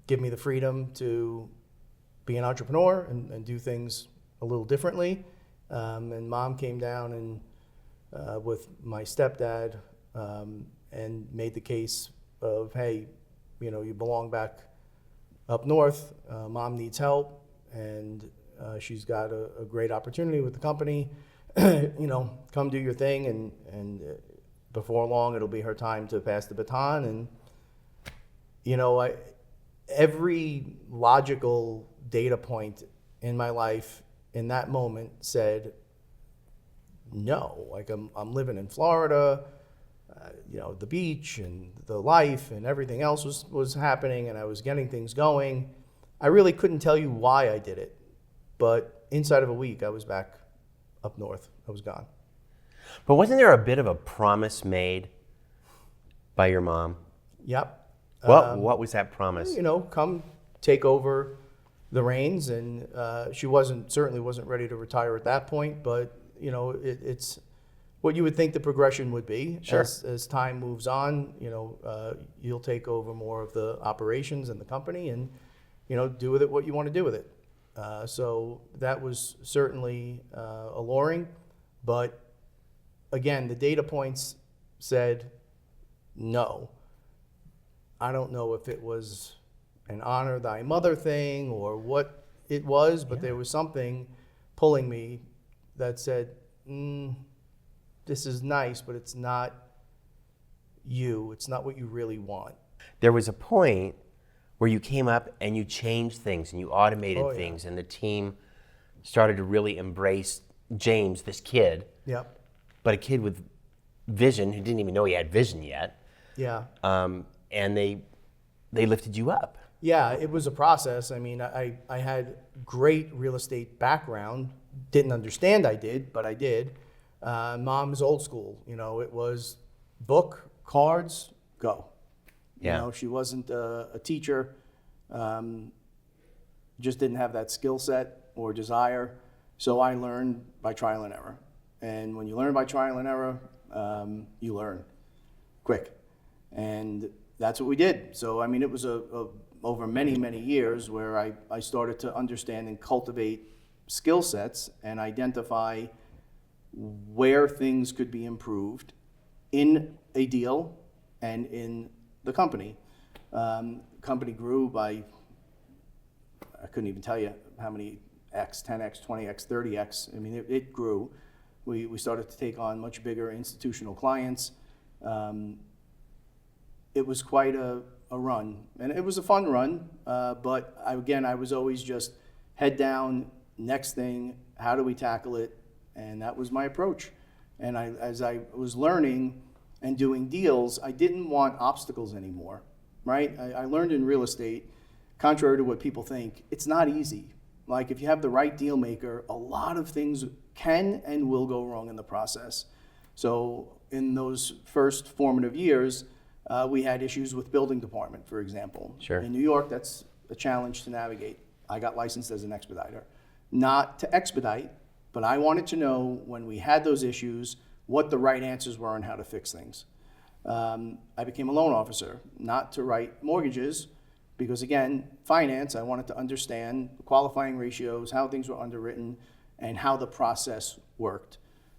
give me the freedom to be an entrepreneur and do things a little differently. And mom came down and with my stepdad and made the case of, hey, you belong back up north. Mom needs help, and she's got a great opportunity with the company. Come do your thing, and before long it'll be her time to pass the baton. And every logical data point in my life in that moment said no. Like I'm living in Florida, the beach and the life and everything else was happening, and I was getting things going. I really couldn't tell you why I did it, but inside of a week I was back up north. I was gone. But wasn't there a bit of a promise made by your mom? Yep. What was that promise? Come take over the reins, and she certainly wasn't ready to retire at that point, but it's what you would think the progression would be. Sure. As time moves on, you'll take over more of the operations and the company, and do with it what you want to do with it. So that was certainly alluring, but again, the data points said no. I don't know if it was an honor thy mother thing or what it was, but there was something pulling me that said, this is nice, but it's not you. It's not what you really want. There was a point where you came up and you changed things and you automated things, and the team started to really embrace James, this kid. Yep. But a kid with vision who didn't even know he had vision yet. Yeah. And they lifted you up. Yeah, it was a process. I mean, I had great real estate background. Didn't understand I did, but I did. Mom's old school. It was book, cards, go. Yeah. She wasn't a teacher. Just didn't have that skill set or desire. So I learned by trial and error. And when you learn by trial and error, you learn quick. And that's what we did. So, I mean, it was over many, many years where I started to understand and cultivate skill sets and identify where things could be improved in a deal and in the company. Company grew by, I couldn't even tell you how many X, 10X, 20X, 30X. I mean, it grew. We started to take on much bigger institutional clients. It was quite a run, and it was a fun run, but I was always just head down, next thing, how do we tackle it? And that was my approach. And as I was learning and doing deals, I didn't want obstacles anymore, right? I learned in real estate, contrary to what people think, it's not easy. Like if you have the right deal maker, a lot of things can and will go wrong in the process. So in those first formative years, we had issues with building department, for example. Sure. In New York, that's a challenge to navigate. I got licensed as an expediter. Not to expedite, but I wanted to know when we had those issues, what the right answers were and how to fix things. I became a loan officer, not to write mortgages, because again, finance, I wanted to understand the qualifying ratios, how things were underwritten, and how the process worked.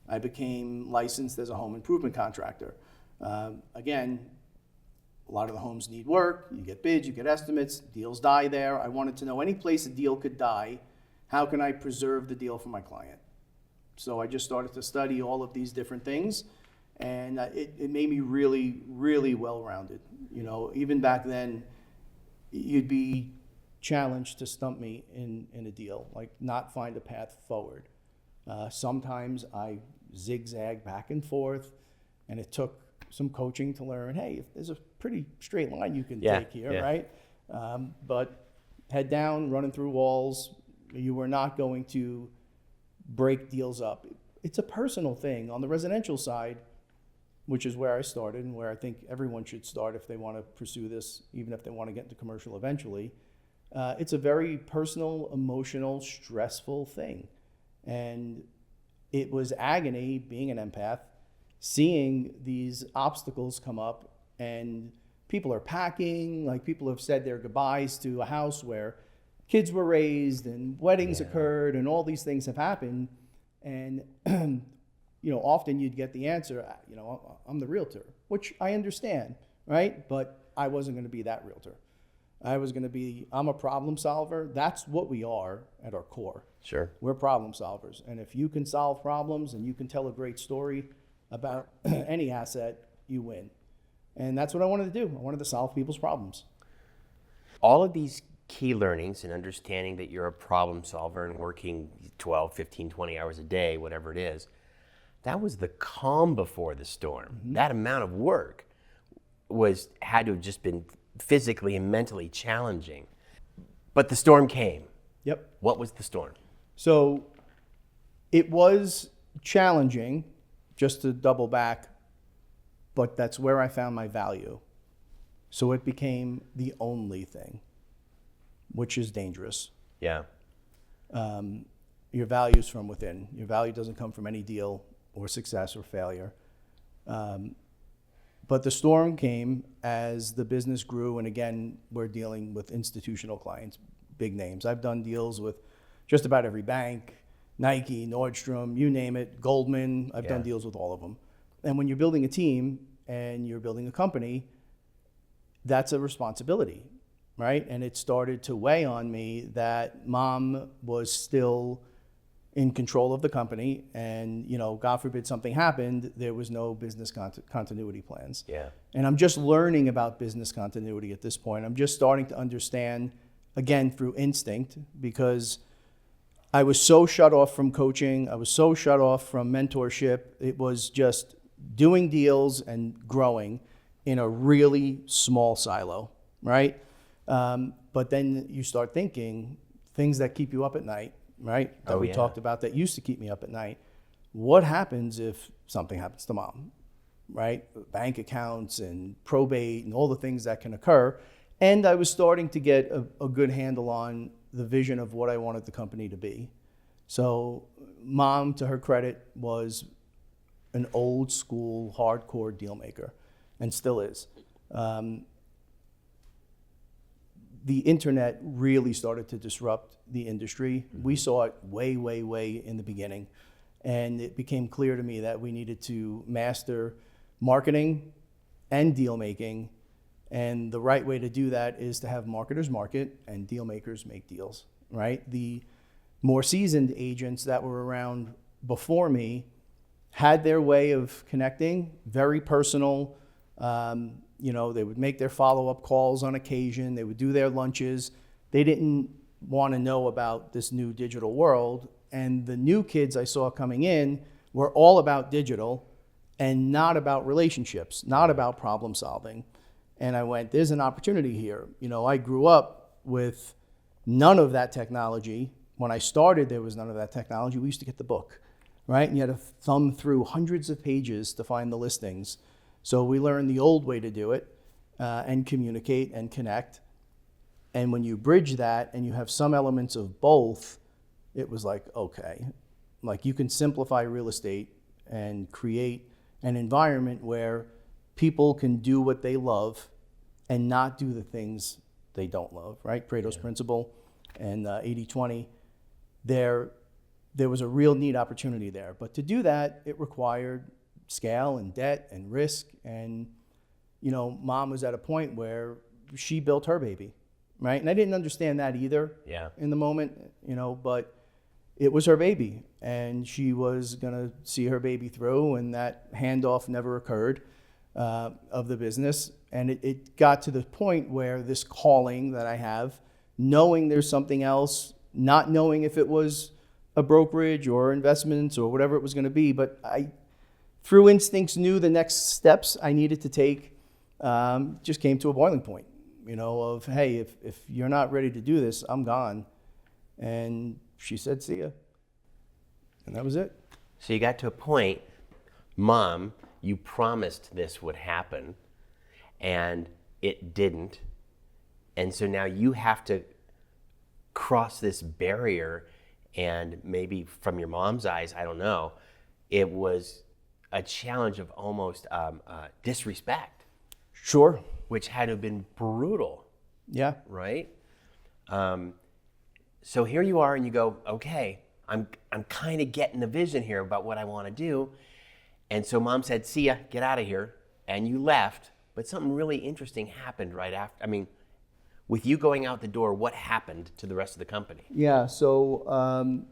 I became licensed as a home improvement contractor. Again, a lot of the homes need work, you get bids, you get estimates, deals die there. I wanted to know any place a deal could die, how can I preserve the deal for my client? So I just started to study all of these different things, and it made me really, really well-rounded. Even back then, you'd be challenged to stump me in a deal, like not find a path forward. Sometimes I zigzag back and forth, and it took some coaching to learn, hey, if there's a pretty straight line you can take here, right? But head down, running through walls, you were not going to break deals up. It's a personal thing. On the residential side, which is where I started and where I think everyone should start if they want to pursue this, even if they want to get into commercial eventually, it's a very personal, emotional, stressful thing. And it was agony, being an empath, seeing these obstacles come up and people are packing, like people have said their goodbyes to a house where kids were raised and weddings occurred and all these things have happened. And, often you'd get the answer, I'm the realtor, which I understand, right? But I wasn't going to be that realtor. I'm a problem solver. That's what we are at our core. Sure. We're problem solvers. And if you can solve problems and you can tell a great story about any asset, you win. And that's what I wanted to do. I wanted to solve people's problems. All of these key learnings and understanding that you're a problem solver and working 12, 15, 20 hours a day, whatever it is, that was the calm before the storm. Mm-hmm. That amount of work had to have just been physically and mentally challenging. But the storm came. Yep. What was the storm? So it was challenging, just to double back, but that's where I found my value. So it became the only thing, which is dangerous. Yeah. Your value is from within. Your value doesn't come from any deal or success or failure. But the storm came as the business grew, and again, we're dealing with institutional clients, big names. I've done deals with just about every bank, Nike, Nordstrom, you name it, Goldman. I've done deals with all of them. And when you're building a team and you're building a company, that's a responsibility, right? And it started to weigh on me that mom was still in control of the company, and God forbid something happened, there was no business continuity plans. Yeah. And I'm just learning about business continuity at this point. I'm just starting to understand, again, through instinct, because I was so shut off from coaching. I was so shut off from mentorship. It was just doing deals and growing in a really small silo, right? But then you start thinking things that keep you up at night, right? That we talked about that used to keep me up at night. What happens if something happens to mom, right? Bank accounts and probate and all the things that can occur. And I was starting to get a good handle on the vision of what I wanted the company to be. So mom, to her credit, was an old school, hardcore deal maker, and still is. The internet really started to disrupt the industry. Mm-hmm. We saw it way, way, way in the beginning. And it became clear to me that we needed to master marketing and deal making. And the right way to do that is to have marketers market and deal makers make deals, right? The more seasoned agents that were around before me had their way of connecting, very personal. They would make their follow-up calls on occasion. They would do their lunches. They didn't want to know about this new digital world. And the new kids I saw coming in were all about digital and not about relationships, not about problem solving. And I went, there's an opportunity here. I grew up with none of that technology. When I started, there was none of that technology. We used to get the book, right? And you had to thumb through hundreds of pages to find the listings. So we learned the old way to do it and communicate and connect. And when you bridge that and you have some elements of both, it was like, okay, like you can simplify real estate and create an environment where people can do what they love and not do the things they don't love, right? Pareto's principle and 80-20. There was a real neat opportunity there. But to do that, it required scale and debt and risk. And, mom was at a point where she built her baby, right? And I didn't understand that either in the moment, but it was her baby. And she was going to see her baby through, and that handoff never occurred of the business. And it got to the point where this calling that I have, knowing there's something else, not knowing if it was a brokerage or investments or whatever it was going to be, but I, through instincts, knew the next steps I needed to take. Just came to a boiling point, of, hey, if you're not ready to do this, I'm gone. And she said, see ya. And that was it. So you got to a point, Mom, you promised this would happen, and it didn't. And so now you have to cross this barrier, and maybe from your mom's eyes, I don't know, it was a challenge of almost disrespect. Sure. which had to have been brutal, Yeah. right? So here you are, and you go, okay, I'm kind of getting a vision here about what I want to do. And so mom said, see ya, get out of here. And you left, but something really interesting happened right after. I mean, with you going out the door, what happened to the rest of the company? Yeah, so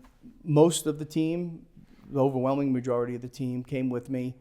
most of the team, the overwhelming majority of the team came with me.